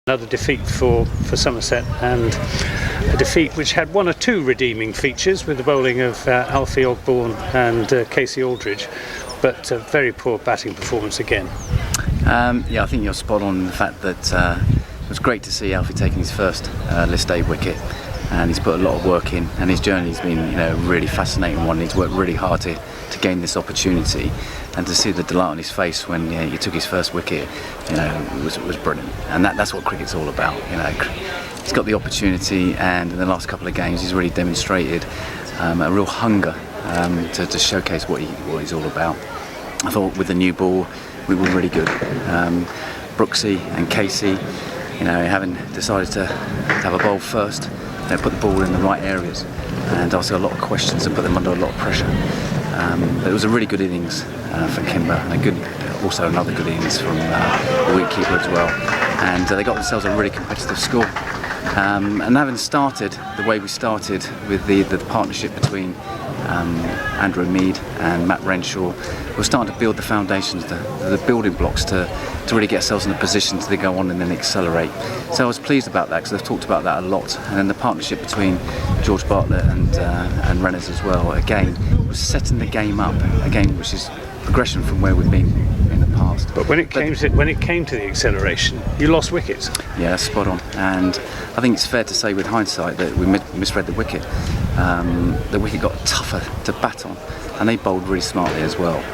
Another defeat for Somerset, and a defeat which had one or two redeeming features with the bowling of Alfie Ogborn and Casey Aldridge, but a very poor batting performance again. Yeah, I think you're spot on in the fact that it was great to see Alfie taking his first List A wicket, and he's put a lot of work in, and his journey's been a really fascinating one. He's worked really hard to gain this opportunity, and to see the delight on his face when he took his first wicket, was brilliant. And that's what cricket's all about. He's got the opportunity, and in the last couple of games he's really demonstrated a real hunger to showcase what he's all about. I thought with the new ball we were really good. Brooksy and Casey, having decided to have a bowl first, put the ball in the right areas, and ask a lot of questions and put them under a lot of pressure. But it was a really good innings for Kimber, and also another good innings from the wicketkeeper as well. And they got themselves a really competitive score. And having started the way we started with the partnership between Andrew Mead and Matt Renshaw, we're starting to build the foundations, the building blocks to really get ourselves in a position to go on and then accelerate. So I was pleased about that, because they've talked about that a lot. And then the partnership between George Bartlett and Renners as well, again, was setting the game up, again, which is progression from where we've been in the past. But when it came to the acceleration, you lost wickets. Yeah, that's spot on. And I think it's fair to say with hindsight that we misread the wicket. The wicket got tougher to bat on, and they bowled really smartly as well.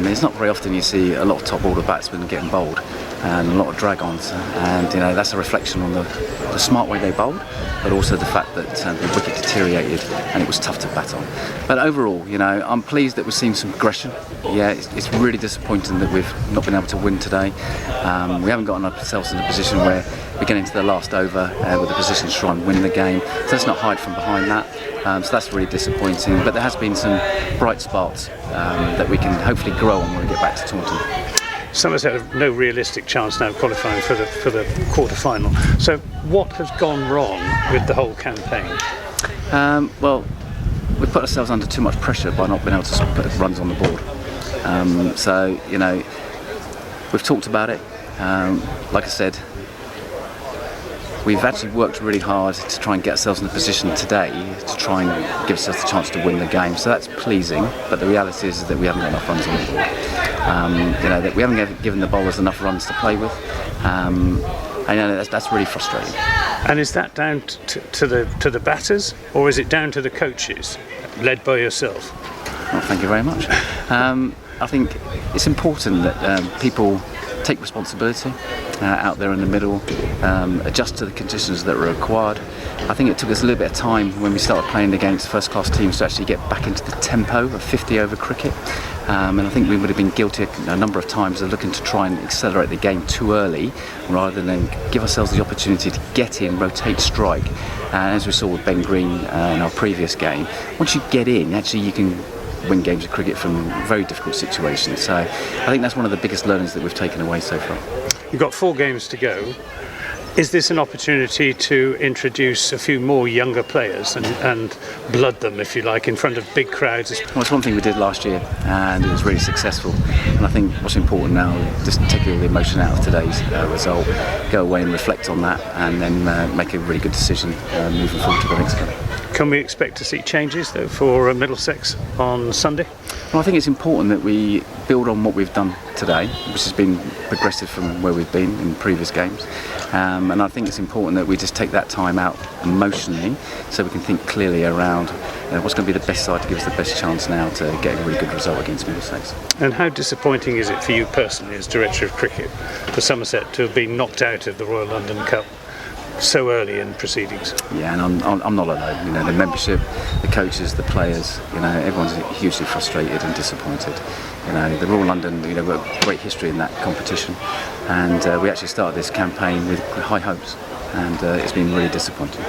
It's not very often you see a lot of top order batsmen getting bowled, and a lot of drag-ons, and that's a reflection on the smart way they bowled, but also the fact that the wicket deteriorated and it was tough to bat on. But overall, I'm pleased that we've seen some progression. Yeah, it's really disappointing that we've not been able to win today. We haven't gotten ourselves in a position where we're getting to the last over with a position to try and win the game, so let's not hide from behind that. So that's really disappointing, but there has been some bright spots that we can hopefully grow on when we get back to Taunton. Somerset have no realistic chance now of qualifying for the quarter-final. So what has gone wrong with the whole campaign? Well, we've put ourselves under too much pressure by not being able to put runs on the board. So, we've talked about it. Like I said, we've actually worked really hard to try and get ourselves in a position today to try and give ourselves the chance to win the game. So that's pleasing, but the reality is that we haven't got enough runs on the board. That we haven't given the bowlers enough runs to play with. That's really frustrating. And is that down to the batters, or is it down to the coaches, led by yourself? Well, thank you very much. I think it's important that people take responsibility out there in the middle, adjust to the conditions that were required. I think it took us a little bit of time when we started playing against first-class teams to actually get back into the tempo of 50-over cricket. And I think we would have been guilty a number of times of looking to try and accelerate the game too early, rather than give ourselves the opportunity to get in, rotate, strike. And as we saw with Ben Green in our previous game, once you get in, actually you can win games of cricket from very difficult situations. So I think that's one of the biggest learnings that we've taken away so far. You've got 4 games to go. Is this an opportunity to introduce a few more younger players and blood them, if you like, in front of big crowds? Well, it's one thing we did last year, and it was really successful. And I think what's important now is just take all the emotion out of today's result, go away and reflect on that, and then make a really good decision moving forward to the next game. Can we expect to see changes, though, for Middlesex on Sunday? Well, I think it's important that we build on what we've done today, which has been progressive from where we've been in previous games. And I think it's important that we just take that time out emotionally, so we can think clearly around what's going to be the best side to give us the best chance now to get a really good result against Middlesex. And how disappointing is it for you personally, as Director of Cricket, for Somerset to have been knocked out of the Royal London Cup so early in proceedings? Yeah, and I'm not alone. The membership, the coaches, the players, everyone's hugely frustrated and disappointed. The Royal London, we've got great history in that competition, and we actually started this campaign with high hopes, and it's been really disappointing.